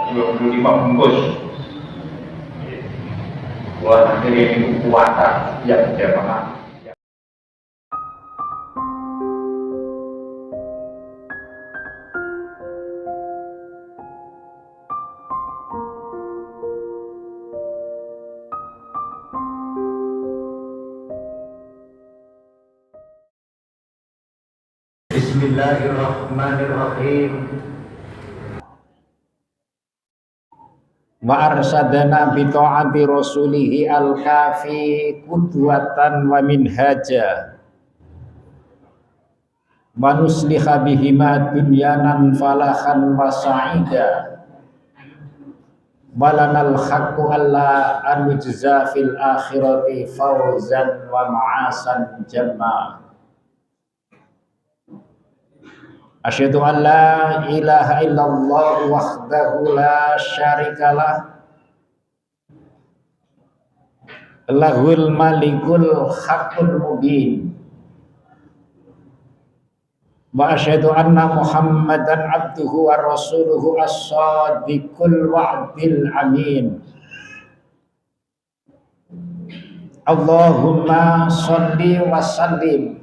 25 bungkus. Wah, ini puasa yang jamaah. Bismillahirrahmanirrahim. Wa arsadana bi ta'ati rasulihi al-kafi qudwatan wa minhaja wa nusliha bihima dunyanan falahan wa sa'ida walanal haqqu alla anujza fil akhirati fawzan wa ma'asan jamma. Asyhadu an la ilaha illallah wahdahu la syarikalah lahul malikul haqqul mubin wa asyhadu anna muhammadan abduhu wa rasuluhu as-sadiqul wa'dil amin. Allahumma sholli wa sallim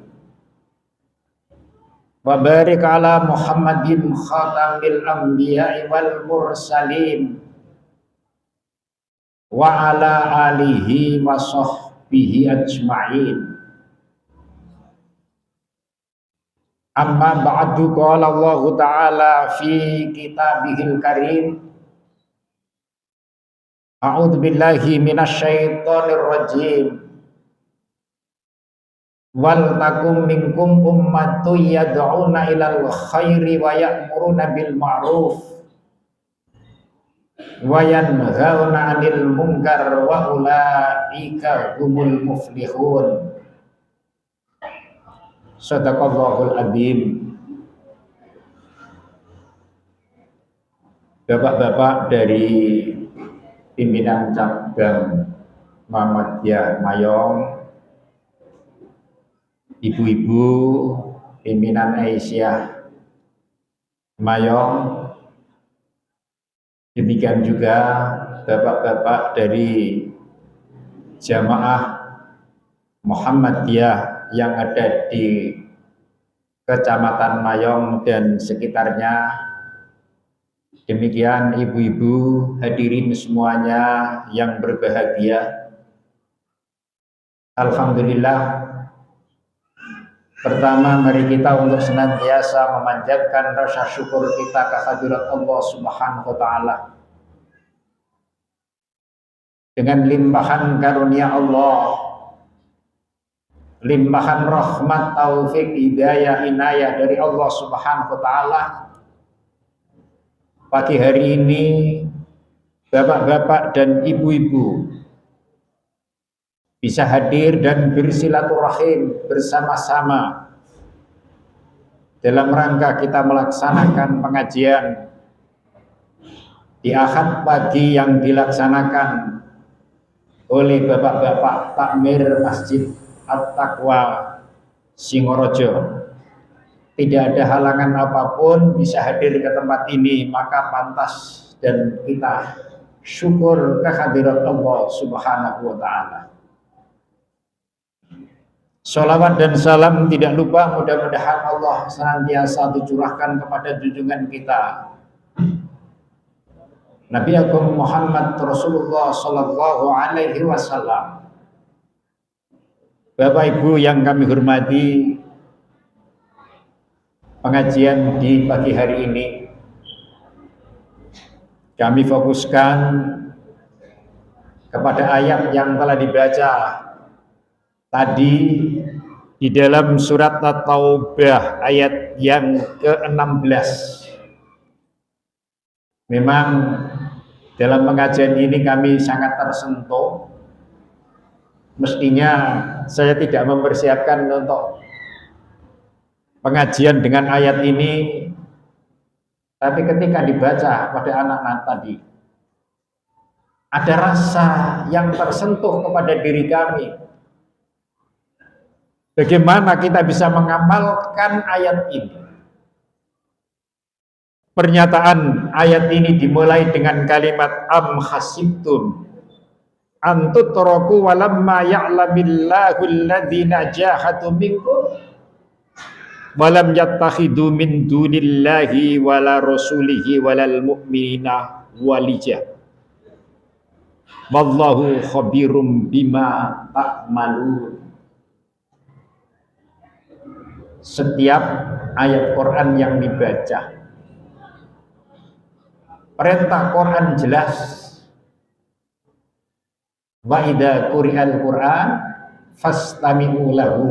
wa barik ala Muhammadin khatamil anbiya'i wal mursalin wa ala alihi wa sahbihi ajma'in. Amma ba'du, qala Allah ta'ala fi kitabihil karim, a'udzu billahi minasyaitonir rajim. Wal takum minkum ummatun yad'una ilal khairi wa ya'muruna bil ma'ruf wa yanhauna 'anil munkar wa ulaika humul muflihun. Shadaqallahul adzim. Bapak-bapak dari pimpinan cabang Muhammadiyah Mayong, ibu-ibu pimpinan Aisyah Mayong, demikian juga bapak-bapak dari jamaah Muhammadiyah yang ada di Kecamatan Mayong dan sekitarnya, demikian ibu-ibu hadirin semuanya yang berbahagia. Alhamdulillah, pertama, mari kita untuk senantiasa memanjatkan rasa syukur kita kehadirat Allah Subhanahu wa Ta'ala. Dengan limpahan karunia Allah, limpahan rahmat, taufik, hidayah, inayah dari Allah Subhanahu wa Ta'ala, pagi hari ini bapak-bapak dan ibu-ibu bisa hadir dan bersilaturahim bersama-sama dalam rangka kita melaksanakan pengajian di Ahad pagi yang dilaksanakan oleh bapak-bapak takmir Masjid At-Taqwa Singorojo. Tidak ada halangan apapun bisa hadir ke tempat ini, maka pantas dan kita syukur kehadirat Allah Subhanahu wa Ta'ala. Sholawat dan salam tidak lupa mudah-mudahan Allah senantiasa dicurahkan kepada junjungan kita Nabi Agung Muhammad Rasulullah Sallallahu Alaihi Wasallam. Bapak Ibu yang kami hormati, pengajian di pagi hari ini kami fokuskan kepada ayat yang telah dibaca tadi di dalam surat At-Taubah ayat yang ke-16. Memang dalam pengajian ini kami sangat tersentuh. Mestinya saya tidak mempersiapkan untuk pengajian dengan ayat ini, tapi ketika dibaca pada anak-anak tadi, ada rasa yang tersentuh kepada diri kami. Bagaimana kita bisa mengamalkan ayat ini? Pernyataan ayat ini dimulai dengan kalimat am hasibtum antutraku walamma ya'lamillahu alladhina jahadu minkum walam yattakhidu min dunillahi wala rasulihi walal mu'minina walija wallahu khabirum bima ta'malun. Setiap ayat Quran yang dibaca, perintah Quran jelas. Wa idza quri'al Quran fastami'u lahu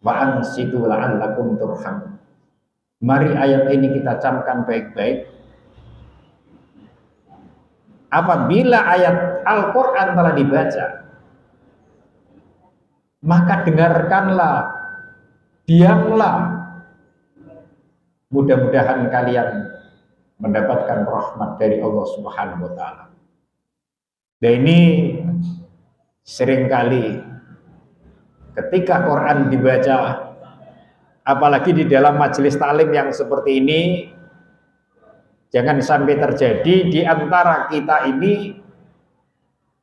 wa ansitu la'allakum turhamun. Mari ayat ini kita camkan baik-baik. Apabila ayat Al-Quran telah dibaca, maka dengarkanlah, diamlah. Mudah-mudahan kalian mendapatkan rahmat dari Allah Subhanahu wa taala. Dan ini seringkali ketika Quran dibaca, apalagi di dalam majelis taklim yang seperti ini, jangan sampai terjadi di antara kita ini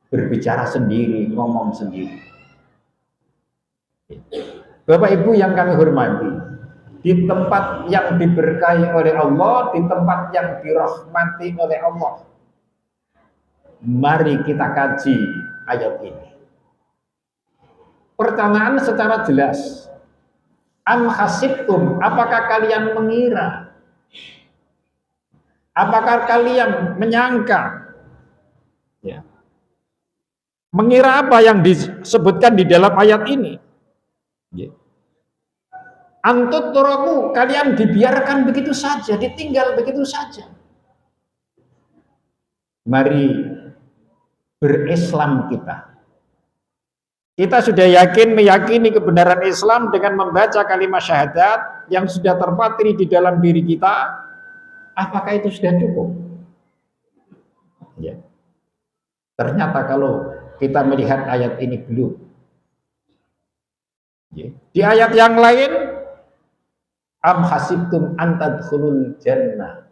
berbicara sendiri, ngomong sendiri. Bapak Ibu yang kami hormati, di tempat yang diberkahi oleh Allah, di tempat yang dirahmati oleh Allah, mari kita kaji ayat ini. Pertanyaan secara jelas, am hasibtum, apakah kalian mengira? Apakah kalian menyangka? Ya. Mengira apa yang disebutkan di dalam ayat ini? Ya. Antutraku, kalian dibiarkan begitu saja, ditinggal begitu saja. Mari berislam kita. Kita sudah meyakini kebenaran Islam dengan membaca kalimat syahadat yang sudah terpatri di dalam diri kita. Apakah itu sudah cukup? Ya. Ternyata kalau kita melihat ayat ini belum. Ya. Di ayat yang lain, am hasibtum an tadkhulul jannah.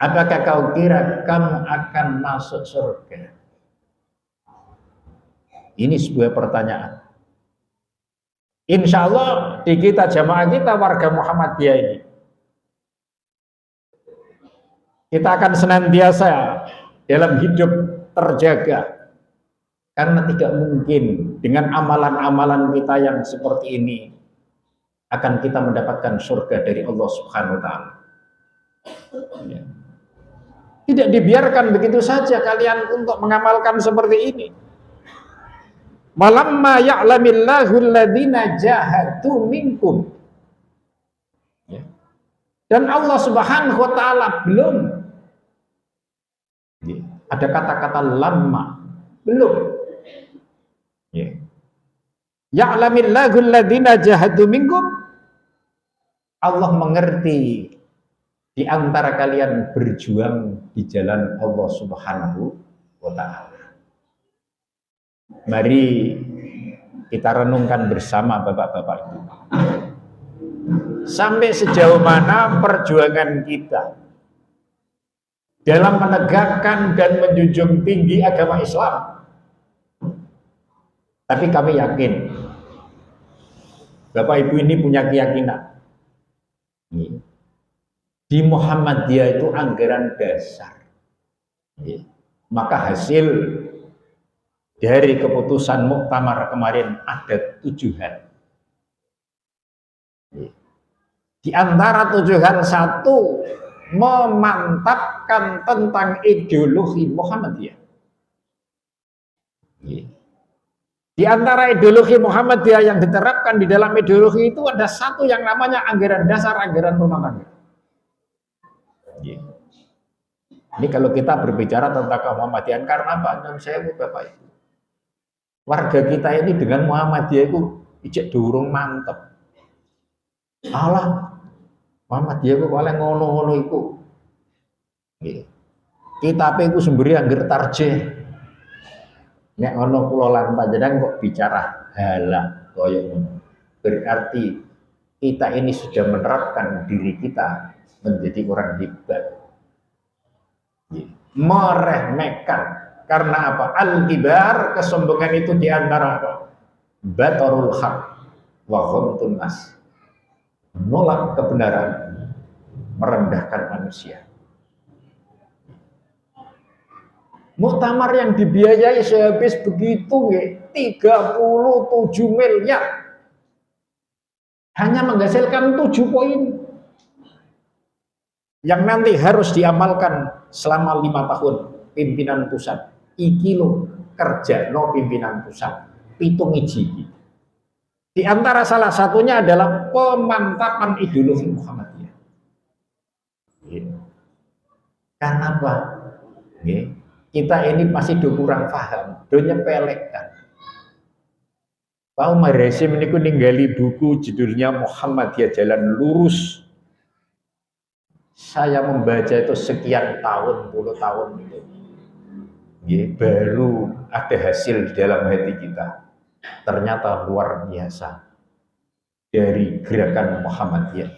Apakah kau kira kamu akan masuk surga? Ini sebuah pertanyaan. Insya Allah di kita jamaah kita warga Muhammadiyah ini, kita akan senantiasa dalam hidup terjaga. Karena tidak mungkin dengan amalan-amalan kita yang seperti ini akan kita mendapatkan surga dari Allah Subhanahu wa taala. Ya. Tidak dibiarkan begitu saja kalian untuk mengamalkan seperti ini. Walamma ya'lamillahu alladhina jahadu minkum. Ya. Dan Allah Subhanahu wa taala belum. Ya. Ada kata-kata lamma, belum. Ya. Ya'lamillahu alladhina jahadu minkum. Allah mengerti di antara kalian berjuang di jalan Allah Subhanahu wa taala. Mari kita renungkan bersama Bapak-bapak Ibu. Sampai sejauh mana perjuangan kita dalam menegakkan dan menjunjung tinggi agama Islam. Tapi kami yakin Bapak Ibu ini punya keyakinan. Di Muhammadiyah itu anggaran dasar. Maka hasil dari keputusan muktamar kemarin ada 7 hal. Di antara 7 hal, 1, memantapkan tentang ideologi Muhammadiyah. Di antara ideologi Muhammadiyah yang diterapkan di dalam ideologi itu ada 1 yang namanya anggaran dasar, anggaran rumah tangga. Ini kalau kita berbicara tentang Muhammadiyahan, karena apa? Dan saya Bapak Ibu, warga kita ini dengan Muhammadiyah itu ijek durung mantep. Allah, Muhammadiyah itu paling ngono-ngono itu. Kita itu sembari angger tarjih. Nek ono kula lan panjenengan kok bicara halal koyo ngono. Berarti kita ini sudah menerapkan diri kita menjadi orang hebat. Meremehkan. Karena apa? Al-kibar, kesombongan itu diantara apa? Batarul haq wa ghamtun nas. Menolak kebenaran, merendahkan manusia. Muktamar yang dibiayai sehabis begitu 37 miliar. Hanya menghasilkan 7 poin yang nanti harus diamalkan selama 5 tahun pimpinan pusat. Iki lo kerja no pimpinan pusat. Pitung iji. Di antara salah satunya adalah pemantapan ideologi Muhammadiyah. Karena apa? Kita ini masih kurang paham, nyepelekkan. Pak Umar Hasyim ini ninggali buku judulnya Muhammadiyah Jalan Lurus. Saya membaca itu sekian tahun, puluh tahun itu. Baru ada hasil di dalam hati kita. Ternyata luar biasa dari gerakan Muhammadiyah.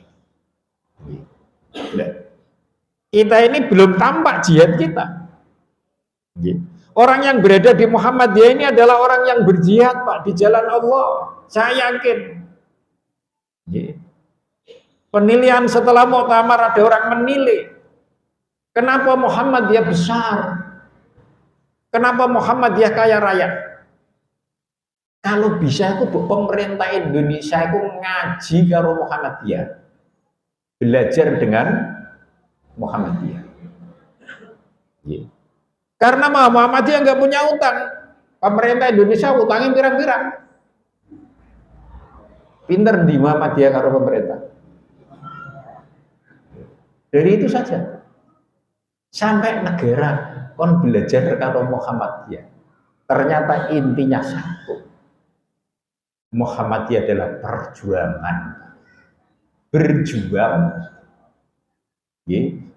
Kita ini belum tampak jihad kita. Orang yang berada di Muhammadiyah ini adalah orang yang berjihad, Pak, di jalan Allah. Saya yakin. Penilaian setelah muktamar ada orang menilai. Kenapa Muhammadiyah besar? Kenapa Muhammadiyah kaya raya? Kalau bisa itu pemerintah Indonesia itu ngaji karo Muhammadiyah. Belajar dengan Muhammadiyah. Karena Muhammadiyah nggak punya utang. Pemerintah Indonesia utangnya pirang-pirang. Pinter di Muhammadiyah karo pemerintah. Dari itu saja. Sampai negara kon belajar karo Muhammadiyah. Ternyata intinya satu. Muhammadiyah adalah perjuangan. Berjuang.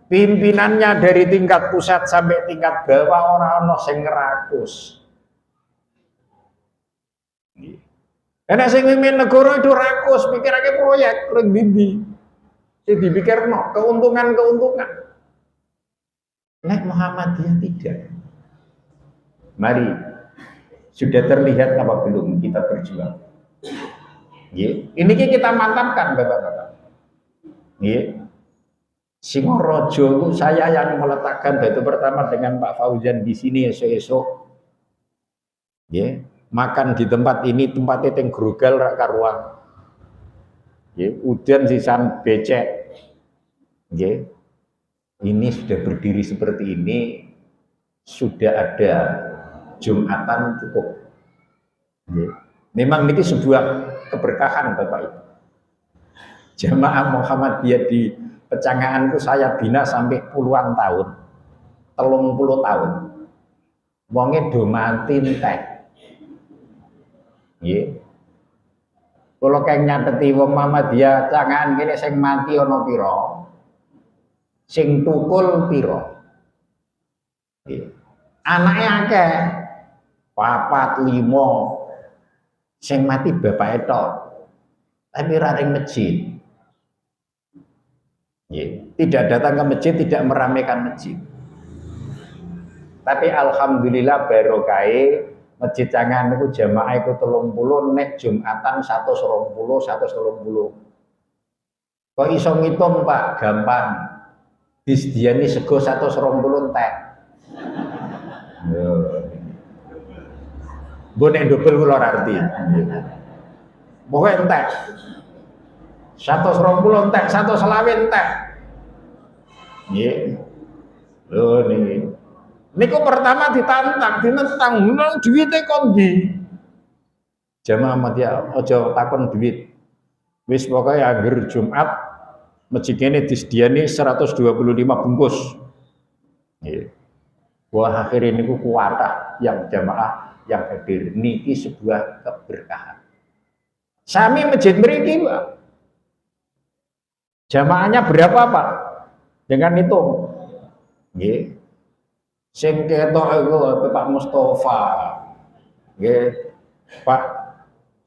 Pimpinannya dari tingkat pusat sampai tingkat bawah orang-orang sing ngerakus. Karena sing mimpin negara itu rakus, pikirake proyek rek bibi. Sing dipikirno keuntungan-keuntungan. Nek Muhammadiyah tidak. Mari, sudah terlihat apa belum kita berjuang? Ini kita mantapkan Bapak-bapak. Singorojo saya yang meletakkan batu pertama dengan Pak Fauzan di sini esok-esok. Makan di tempat ini, tempatnya teng grogal rak karuang. Udan sisan becek. Ini sudah berdiri seperti ini, sudah ada Jumatan cukup. Memang ini sebuah keberkahan Bapak Ibu. Jamaah Muhammadiyah di Pecangaanku saya bina sampai puluhan tahun, 30 tahun. Wonge do mati entek. Kalau kayak nyateti wong Muhammadiyah cangaan kene sing mati ana pira? Sing tukul pira? Anake akeh. 4, 5. Sing mati bapake tok. Tapi ra ring masjid. Tidak datang ke masjid, tidak meramaikan masjid. Tapi alhamdulillah barokai masjid Cangan itu jamaah itu 30 nek Jumatan 120 130. Kok iso ngitung Pak? Gampang. Disediani sego 120 entek. Yo. Mbok nek dobel kula arti. Pokoke entek. 120 entek, 120 entek. Lho niki. Niku pertama ditantang, nang duwite kon ndi? Jamaah Ahmadiyah aja takon duit. Wis pokoke angger Jumat masjid ini disediani 125 bungkus. Wah akhirnya niku kuatah yang jamaah yang hadir niki sebuah keberkahan. Sami masjid mriki, Pak. Jamaahnya berapa Pak? Dengan itu, sing ketok iku Pak Mustafa, Pak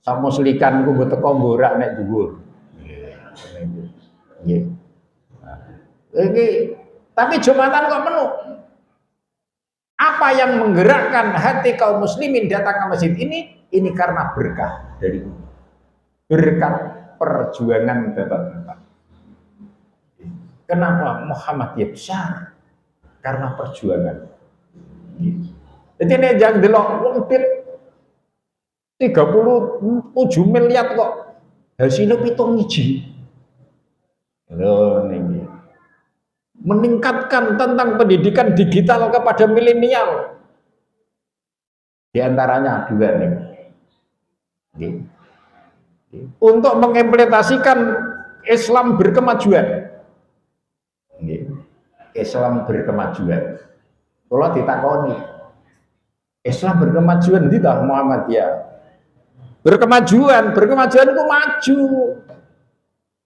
Samuslikan ku teko mborak nek dhuwur. Nggih. Ini tapi Jumatan kok penuh. Apa yang menggerakkan hati kaum muslimin datang ke masjid ini? Ini karena berkah dari berkat perjuangan bapak-bapak. Kenapa Muhammadiyah besar? Karena perjuangan. Jadi ini yang delok wong 37 miliar kok hasilnya 7 biji. Loh niki. Meningkatkan tentang pendidikan digital kepada milenial. Di antaranya 2 nih. Untuk mengimplementasikan Islam berkemajuan. Islam berkemajuan. Kalau ditakoni, Islam berkemajuan di tahun Muhammadiyah. Berkemajuan itu maju.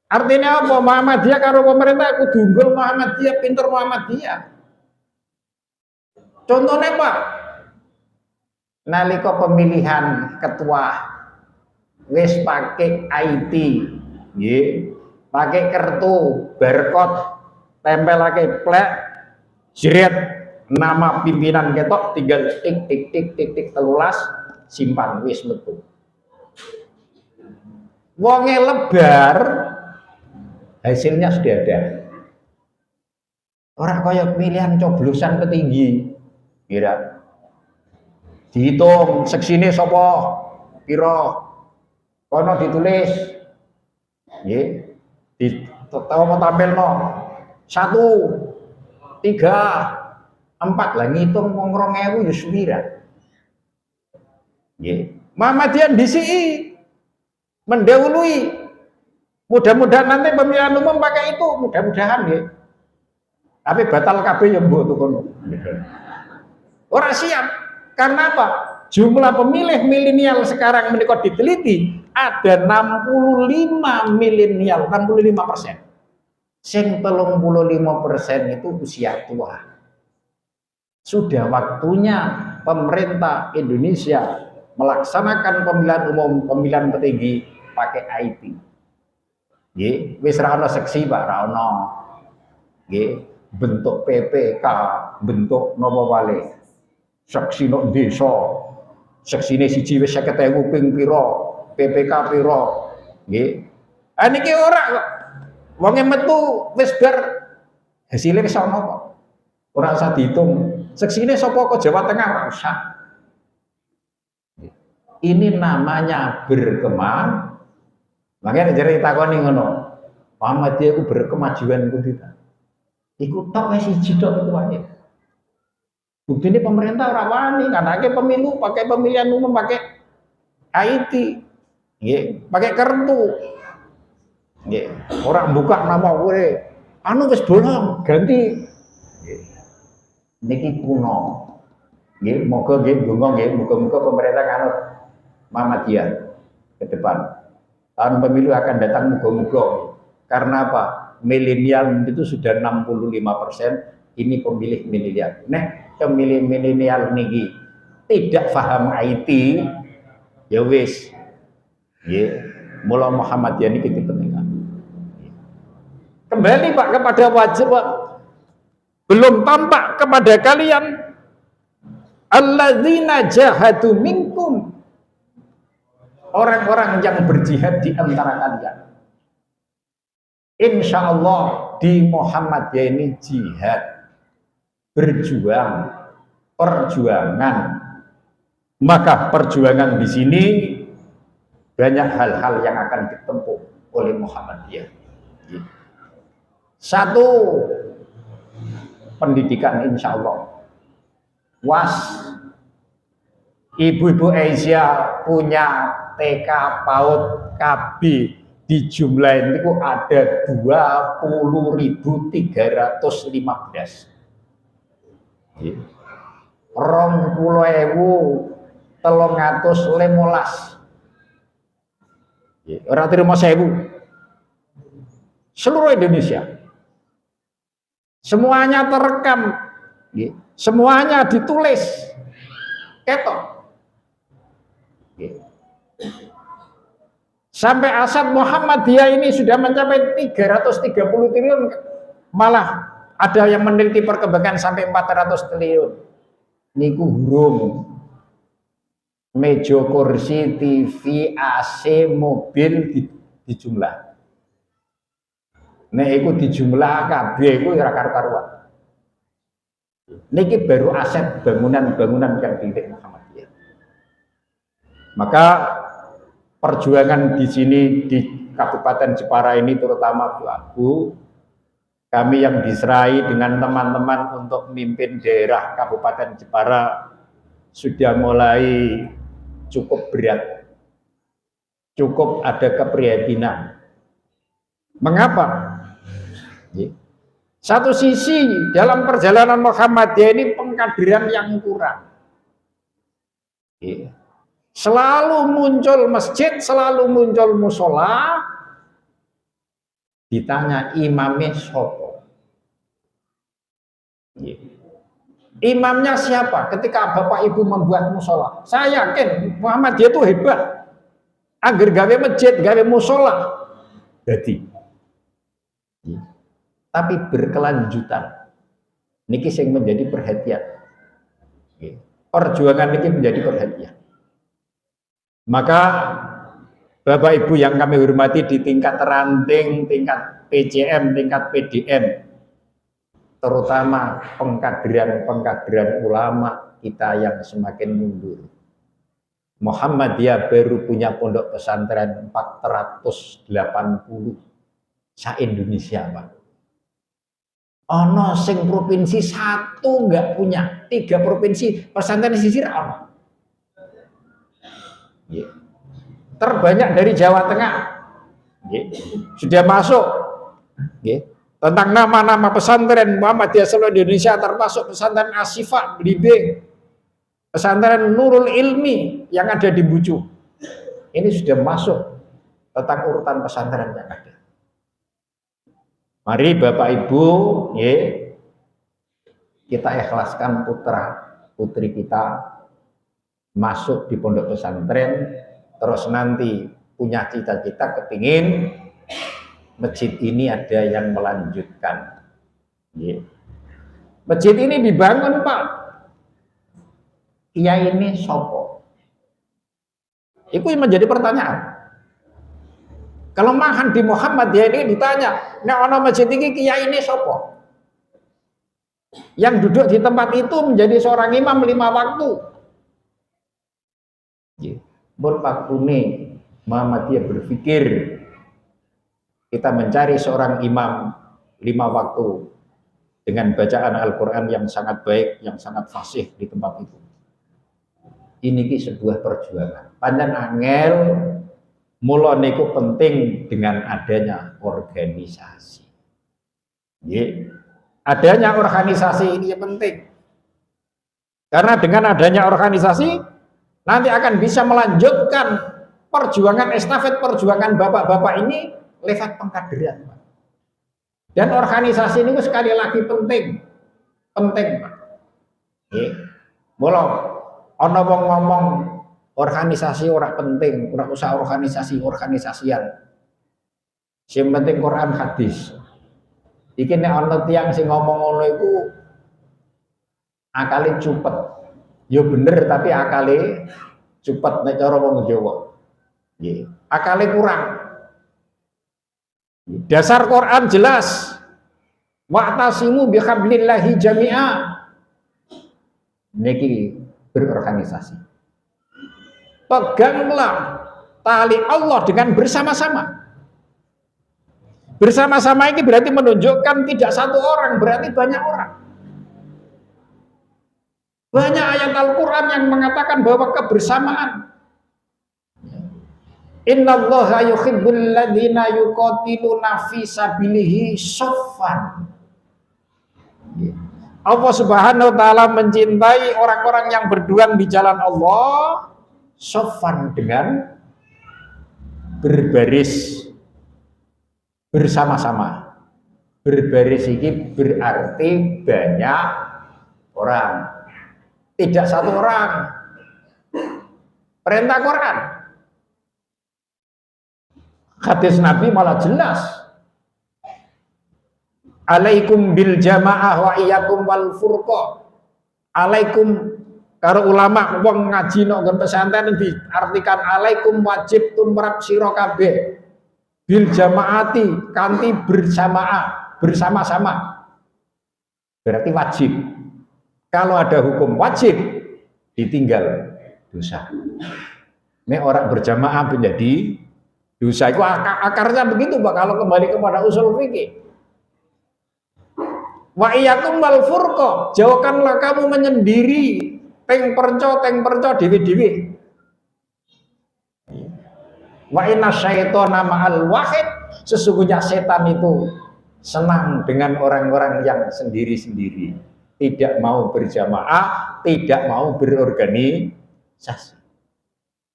Artinya apa? Muhammadiyah karo pemerintah aku dunggul Muhammadiyah, pinter Muhammadiyah. Contohnya Pak, nalika pemilihan ketua wis pakai IT, nggih, pakai kartu barcode, tempelake plek, jeret nama pimpinan ketok, tinggal tik 13 simpan wis metu. Wonge lebar, hasilnya sudah ada. Orang kaya pilihan coblosan petinggi, kira dihitung seksine sapa pira, kono ditulis, nggih, ditawa tampilno 1, 3, 4 lah ngitung wong 2000 ya sepira. Nggih, Muhammadiyah DCI mendahului. Mudah-mudahan nanti pemilihan umum pakai itu, mudah-mudahan ya. Tapi batal kabeh ya mbok tuh kono. Ora siap. Karena apa? Jumlah pemilih milenial sekarang menika diteliti ada 65 milenial, 65%. Sing 35% itu usia tua. Sudah waktunya pemerintah Indonesia melaksanakan pemilihan umum, pemilihan petinggi pakai IT. Nggih, wis ra ono seksi Pak, ra ono. Nggih, bentuk PPK, bentuk napa wale. Seksi nok desa. Seksine siji wis 50.000 ping pira, PPK pira. Nggih. Ah niki ora kok. Wonge metu wis bar hasilnya wis ono kok. Ora usah dihitung. Seksine sapa kok Jawa Tengah ora usah. Ini namanya berkembang. Makanya jadi takoni ngono. Muhammadiyah iku berkemajuan ku kita. Iku tok wis siji tok iku wae. Buktine pemerintah ora wani nganake pemilu pakai pemilihan umum pakai IT. Nggih, pakai kartu. Nggih, ora buka nama kowe. Anu wis bolong, ganti. Nggih. Niki kuno. Nggih, moga nggih donga nggih, muga-muga pemerintah kanut Muhammadiyah ke depan. Tahun pemilu akan datang moga-moga. Karena apa? Milenial itu sudah 65%. Ini pemilih milenial. Nek pemilih milenial niki tidak paham IT, ya wis. Nggih, mula Muhammadiyah niki dipentingkan. Kembali Pak kepada wajib Pak. Belum tampak kepada kalian alladzina jahadu minkum. Orang-orang yang berjihad di antara kalian. Insya Allah di Muhammadiyah ini jihad. Berjuang, perjuangan. Maka perjuangan di sini banyak hal-hal yang akan ditempuh oleh Muhammadiyah. Satu, pendidikan insya Allah. Was, ibu-ibu Asia punya TK, PAUD, KB di jumlah itu ada 20.315. 20.315. Ora terima 1.000. Seluruh Indonesia. Semuanya terekam. Semuanya ditulis. Ketok. Sampai aset Muhammadiyah ini sudah mencapai 330 triliun, malah ada yang meneliti perkembangan sampai 400 triliun. Niku hurung meja kursi, TV, AC, mobil di jumlah. Nek iku dijumlah kabeh iku ora karu-karuan. Niki baru aset bangunan-bangunan yang milik Muhammadiyah. Maka perjuangan di sini di Kabupaten Jepara ini terutama Bu, kami yang diserai dengan teman-teman untuk memimpin daerah Kabupaten Jepara sudah mulai cukup berat, cukup ada keprihatinan. Mengapa? Satu sisi dalam perjalanan Muhammadiyah ini pengkaderan yang kurang. Selalu muncul masjid, selalu muncul musola, ditanya imamnya sopo. Imamnya siapa? Ketika Bapak Ibu membuat musola, saya yakin Muhammadiyah itu hebat. Agar gawe masjid, gawe musola, jadi. Tapi berkelanjutan. Niki sing menjadi perhatian. Perjuangan niki menjadi perhatian. Maka Bapak Ibu yang kami hormati di tingkat ranting, tingkat PCM, tingkat PDM, terutama pengkaderan ulama kita yang semakin mundur. Muhammadiyah baru punya pondok pesantren 480 se-Indonesia, Pak. Ono sing provinsi satu nggak punya, 3 provinsi pesantren sisir apa? Terbanyak dari Jawa Tengah. Sudah masuk. Tentang nama-nama pesantren Muhammadiyah seluruh Indonesia termasuk pesantren Asyifa Blimbing, pesantren Nurul Ilmi yang ada di Bucu. Ini sudah masuk tentang urutan pesantren yang ada. Mari Bapak Ibu, kita ikhlaskan putra putri kita masuk di pondok pesantren, terus nanti punya cita-cita kepingin masjid ini ada yang melanjutkan. Masjid ini dibangun, Pak. Kiai ini sopo? Itu yang menjadi pertanyaan. Kelemahan di Muhammadiyah ini ditanya, nek ana masjid iki kiai ini sopo? Yang duduk di tempat itu menjadi seorang imam 5 waktu. Bon waktune Muhammadiyah berpikir kita mencari seorang imam 5 waktu dengan bacaan Al-Quran yang sangat baik, yang sangat fasih di tempat itu. Ini sebuah perjuangan. Panjang angel. Mula niku penting dengan adanya organisasi. Adanya organisasi ini penting. Karena dengan adanya organisasi nanti akan bisa melanjutkan perjuangan estafet perjuangan bapak-bapak ini lewat pengkaderan. Dan organisasi ini sekali lagi penting. Penting, Pak. Mula ana wong ngomong organisasi ora penting, ora usah organisasian. Sing penting Quran hadis. Iki nek ana tiyang sing ngomong ngono iku akale cupet. Ya bener tapi akale cupet nek cara wong Jawa. Nggih, akale kurang. Dasar Quran jelas. Wa'tasimu bihablillahi jami'a. Niki berorganisasi. Peganglah tali Allah dengan bersama-sama. Bersama-sama ini berarti menunjukkan tidak satu orang, berarti banyak orang. Banyak ayat Al-Quran yang mengatakan bahwa kebersamaan. Innallaha yuhibbul ladzina yuqatiluna fi sabilihi shaffan. Allah Subhanahu wa taala mencintai orang-orang yang berjuang di jalan Allah shaffan dengan berbaris bersama-sama. Berbaris ini berarti banyak orang, tidak satu orang. Perintah Quran. Hadis Nabi malah jelas. Alaikum bil jamaah wa iyyakum wal furqa. Alaikum, karo ulama wong ngaji nang nggon pesantren diartikan alaikum wajib tumrap sira kabeh bil jamaati kanthi berjamaah, bersama-sama. Berarti wajib. Kalau ada hukum wajib ditinggal dosa. Ini orang berjamaah menjadi dosa. Itu akarnya begitu Pak kalau kembali kepada usul fikih. Wa iyyakum wal furqa, jauhkanlah kamu menyendiri, teng perco dewi-dewi. Wa inna syaitana ma'al wahid, sesungguhnya setan itu senang dengan orang-orang yang sendiri-sendiri, tidak mau berjamaah, tidak mau berorganisasi.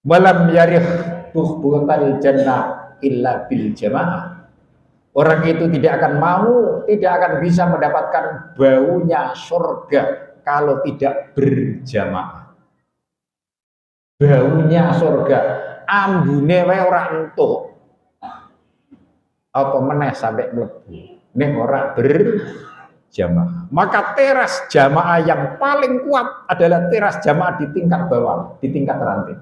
Walam yarih buhbutal jannah illa bil jamaah. Orang itu tidak akan mau, tidak akan bisa mendapatkan baunya surga kalau tidak berjamaah. Baunya surga, ambune wae ora entuk. Apa meneh sampai mlebu. Nek ora berjamaah. Maka teras jamaah yang paling kuat adalah teras jamaah di tingkat bawah, di tingkat ranting.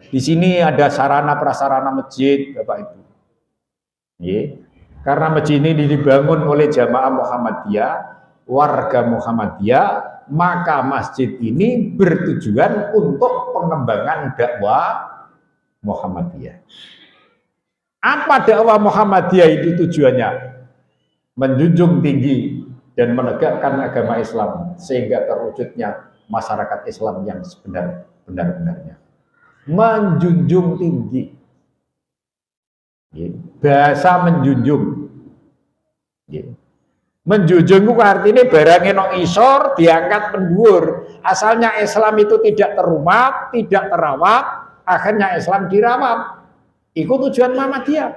Di sini ada sarana prasarana masjid, Bapak Ibu. Karena masjid ini dibangun oleh jamaah Muhammadiyah, warga Muhammadiyah, maka masjid ini bertujuan untuk pengembangan dakwah Muhammadiyah. Apa dakwah Muhammadiyah itu tujuannya? Menjunjung tinggi dan menegakkan agama Islam sehingga terwujudnya masyarakat Islam yang sebenar-benarnya. Menjunjung tinggi, bahasa menjunjung. Menjunjung itu artinya barangnya no isor diangkat mendur. Asalnya Islam itu tidak terumat, tidak terawat, akhirnya Islam dirawat. Itu tujuan Muhammadiyah.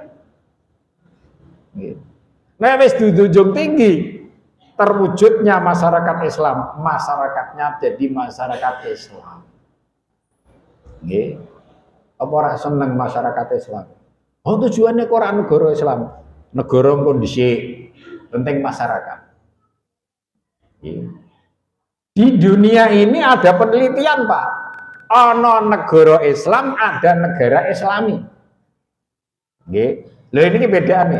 Nah, wis dijunjung tinggi, terwujudnya masyarakat Islam, masyarakatnya jadi masyarakat Islam. Nggih. Apa ora seneng masyarakat Islam? Oh, tujuannya kok ora negara Islam. Negara kondisi penting masyarakat. Nggih. Di dunia ini ada penelitian, Pak. Ana negara Islam, ada negara Islami. Nggih. Lha ini bedane.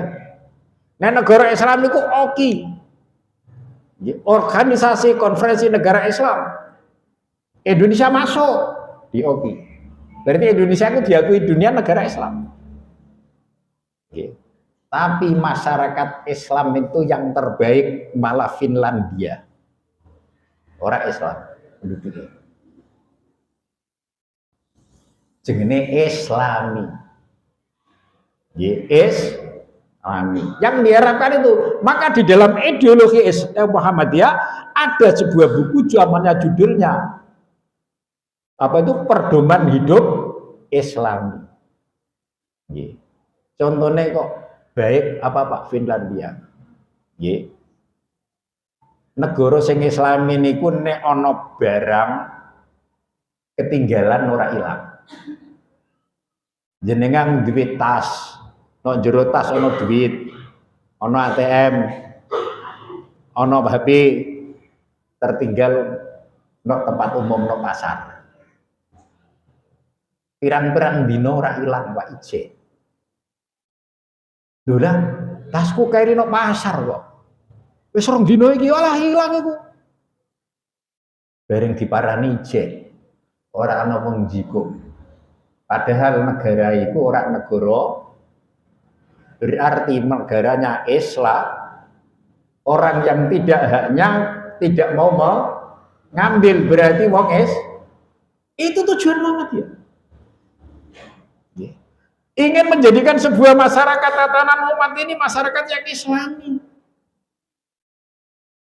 Nah, negara Islam itu OKI. Organisasi Konferensi Negara Islam. Indonesia masuk di OKI. Berarti Indonesia itu diakui dunia negara Islam. Tapi masyarakat Islam itu yang terbaik malah Finlandia. Orang Islam penduduknya. Jenenge Islami. Islami. Yang diharapkan itu, maka di dalam ideologi Muhammadiyah ada sebuah buku zamannya judulnya apa itu pedoman hidup Islami. Contohnya kok baik apa Pak Finlandia. Negara sing Islami niku nek ana barang ketinggalan ora ilang. Jenengan duit tas, no jero tas ana duit, ana ATM, ana HP tertinggal no tempat umum no pasar. Pirang-pirang dino ora ilang Pak Ije. Lho lah, tasku kairi no pasar kok. Wis rong dino iki olah ilang iku. Bareng diparani Ije. Ora ana wong jiko. Padahal negara itu ora negara berarti negaranya Islam. Orang yang tidak haknya tidak mau mengambil berarti wong itu tujuan Muhammadiyah. Ingin menjadikan sebuah masyarakat tatanan umat ini masyarakat yang Islami.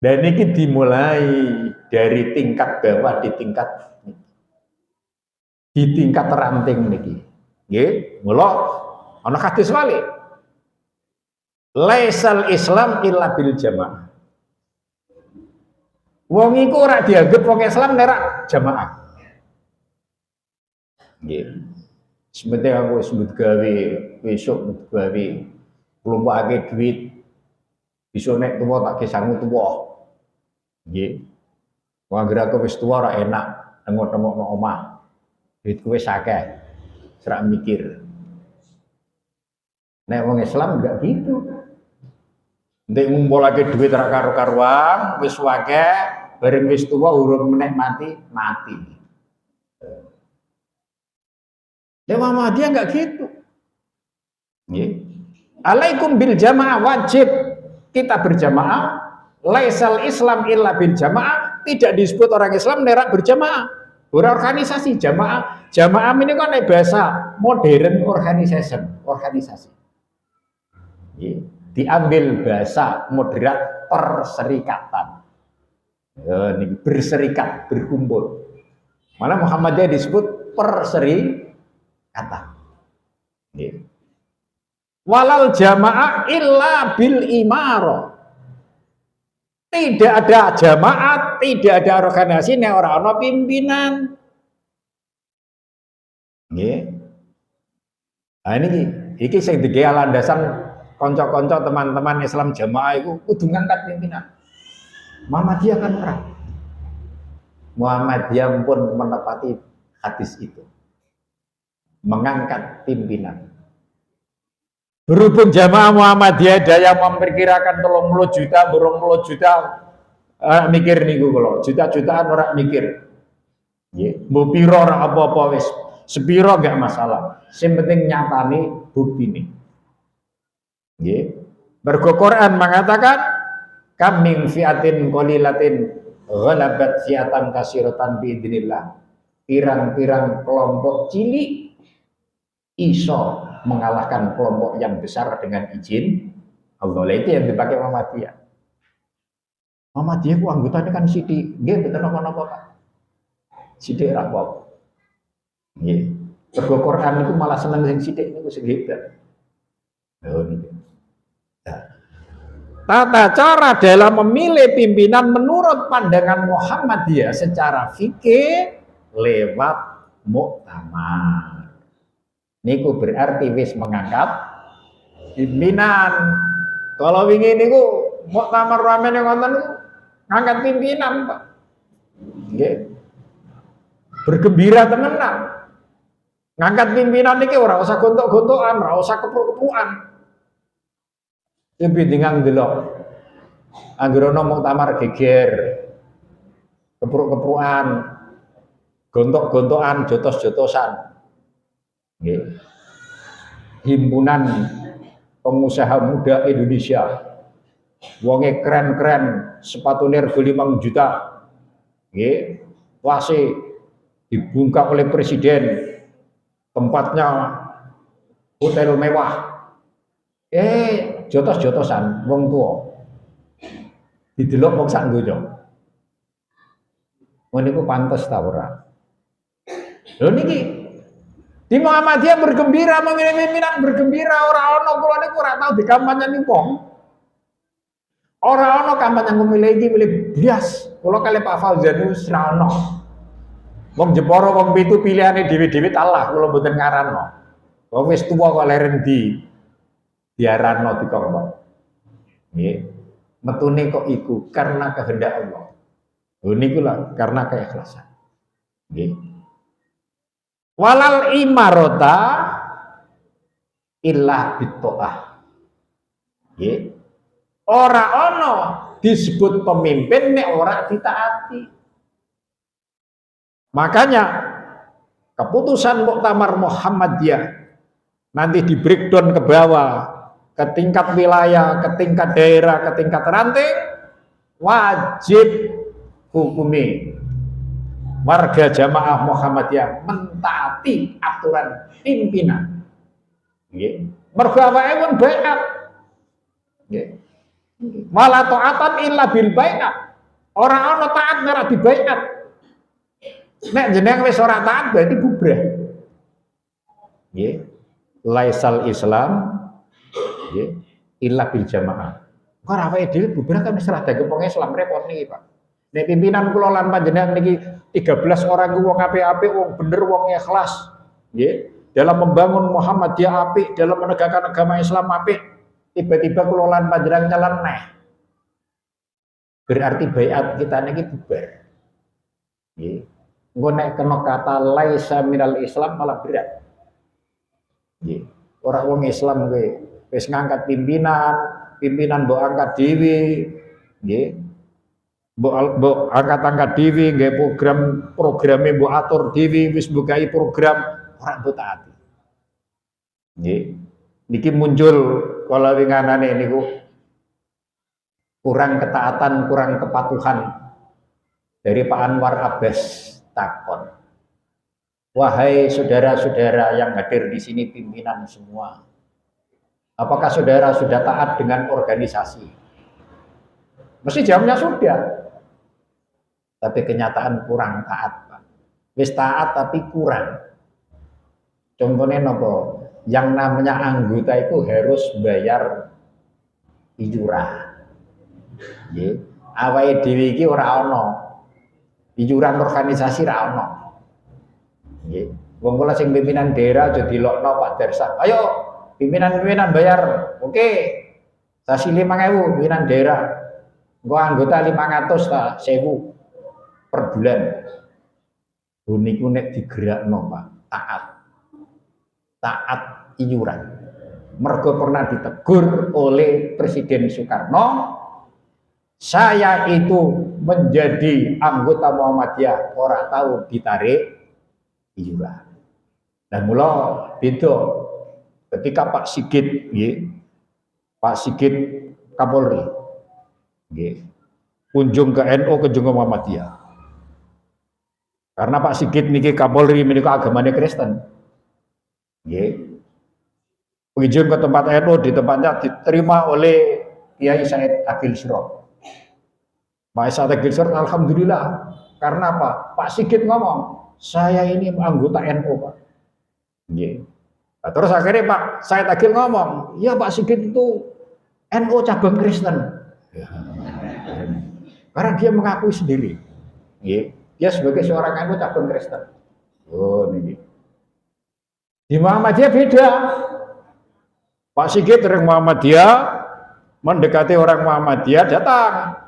Dan ini dimulai dari tingkat bawah di tingkat ranting niki. Nggih, mula ana hadis wali. Laisal Islam illa bil jamaah. Wong iku ora dianggep wong Islam nek jamaah. Nggih. Sebenarnya aku sebut gawe besok sebut gawe kelompokake duit besok nek tuwa tak gesangmu tuwa. Nggih. Wong anggere aku wis tuwa ora enak tengok-tengok nang omah. Duitku wis akeh. Serak mikir. Nek wong Islam enggak gitu. Ndek ngumpulake duit ra karo-karuan, wis akeh, bareng wis tuwa urung meneh mati. Nek Muhammadiyah enggak gitu. Nggih. Alaikum bil jamaah, wajib kita berjamaah. Laisal Islam illa bil jamaah, tidak disebut orang Islam nerak berjamaah. Berorganisasi jamaah. Jamaah ini kan bahasa modern organisasi. Diambil bahasa moderat perserikatan. Ini berserikat, berkumpul. Malah Muhammadiyah disebut perserikatan. Walal jamaah illa bil imaro. Tidak ada jamaah, tidak ada organisasi nek ora ana pimpinan. Nggih. Nah iki sing digawe landasan kanca-kanca teman-teman Islam jamaah iku kudu ngangkat pimpinan. Muhammadiyah kan ora. Muhammadiyah pun menepati hadis itu. Mengangkat pimpinan. Berhubung jamaah Muhammadiyah ada yang memperkirakan 30 juta, 20 juta, mikir niku kula, juta-jutaan orang mikir. Nggih, mbok pira ora apa-apa wis, sepiro enggak masalah. Sing penting nyatani buktine. Nggih. Mergo Quran mengatakan kam min fiatin qalilatin ghalabat fiatan katsiratan biidznillah. Pirang-pirang kelompok cilik iso mengalahkan kelompok yang besar dengan izin Allah. Itu yang dipakai Muhammadiyah. Muhammadiyah ku anggotanya kan sithik, nggih mboten napa-napa Pak. Sithik ra apa-apa. Nggih. Mergo Quran itu malah seneng sing sithik niku sing hebat. Oh niku. Tata cara dalam memilih pimpinan menurut pandangan Muhammadiyah secara fikih lewat muktamar. Niku berarti wis mengangkat pimpinan. Kalau wingi niku muktamar ramene ngoten niku ngangkat pimpinan, Pak. Nggih. Bergembira temenan. Ngangkat pimpinan niki ora usah gontok-gontokan, ora usah kepruk-keprukan. Lebih dengan delok. Anggere ana muktamar geger. Kepruk-keprukan, gontok-gontokan, jotos-jotosan. Himpunan pengusaha muda Indonesia, wonge keren-keren, sepatune rego 5 juta, nggih, wase dibungkak oleh presiden, tempatnya hotel mewah, jotos-jotosan, wong tua, didelok wong sak donya, niku pantes ta ora? Lho niki di Muhammadiyah bergembira, memilih pimpinan bergembira, orang ono kula niku ora tau dikampanyeni wong. Ora ono kampanye memilih iki milih bias. Kula kali Pak Fauzan wis ra ono. Wong Jepara wong pitu pilihane dhewe-dhewe Allah, kula mboten ngaranno. Wong wis tuwa kok leren diaranno dikongkon. Nggih. Metune kok iku karena kehendak Allah. Lho niku lah karena keikhlasan. Nggih. Walal imarota illa bitoah. Nggih. Ora ono disebut pemimpin nek ora ditaati. Makanya keputusan Muktamar Muhammadiyah nanti di breakdown ke bawah, ke tingkat wilayah, ke tingkat daerah, ke tingkat ranting, wajib hukumi warga jamaah Muhammadiyah mentaati aturan pimpinan. Nggih. Mergo awake pun baiat. Nggih. Wala ta'atan illa bil baiat. Ora ana taat nek di baiat. Nek jeneng wis ora taat berarti bubrah. Nggih. Laisal Islam nggih illa bil jamaah. Kok awake dhewe bubrah kan wis rada keponge Islam repot niki, Pak. Nek pimpinan kula lan panjenengan niki 13 orang ku wong apik-apik, wong bener, wong ikhlas. Nggih. dalam membangun Muhammadiyah apik, dalam menegakkan agama Islam apik, tiba-tiba kelolaan panjenengan nyeleneh. Berarti baiat kita niki bubar. Nggih. Engko nek kena kata laisa minal Islam malah berat. Nggih. Ora wong Islam kowe wis ngangkat pimpinan mbok angkat dhewe, nggih. Mbok angkat dhewe nggih programe mbok atur dhewe, wis mbukai program ora mbok taati. Nggih. Niki muncul kala winganane niku kurang ketaatan, kurang kepatuhan dari Pak Anwar Abbas takon. Wahai saudara-saudara yang hadir di sini pimpinan semua, apakah saudara sudah taat dengan organisasi? Mesti jawabnya sudah. Tapi kenyataan kurang taat, Pak. Wis taat tapi kurang. Contohnya nopo? Yang namanya anggota itu harus bayar iuran. Nggih. Awake dhewe iki ora ana. Iuran organisasi ora ana. Nggih. Wong kula sing pimpinan daerah aja dilokno Pak Darsa. Ayo pimpinan bayar. Oke. Sasi 5.000 pimpinan daerah. Engko anggota 500 ta 1.000 per bulan. Niku nek digerakno Pak, taat iuran. Mergo pernah ditegur oleh Presiden Soekarno, saya itu menjadi anggota Muhammadiyah ora tahu ditarik iuran. Dan mula beda ketika Pak Sigit nggih, Pak Sigit Kapolri nggih, kunjung ke NU kunjung ke Muhammadiyah. Karena Pak Sigit niki Kapolri menika agamanya Kristen. Nggih. Kunjung ke tempat NU, di tempatnya diterima oleh Kiai Said Agil Sirot. Pak Said Agil Sirot alhamdulillah. Karena apa? Pak Sigit ngomong, saya ini anggota NU, Pak. Nggih. Nah, terus akhirnya Pak Said Agil ngomong, ya Pak Sigit itu NU cabang Kristen. Ya. Karena dia mengakui sendiri. Nggih. Dia sebagai seorang NU cabang Kristen. Oh, ini. Di Muhammadiyah beda. Pak Sigit orang Muhammadiyah mendekati orang Muhammadiyah datang.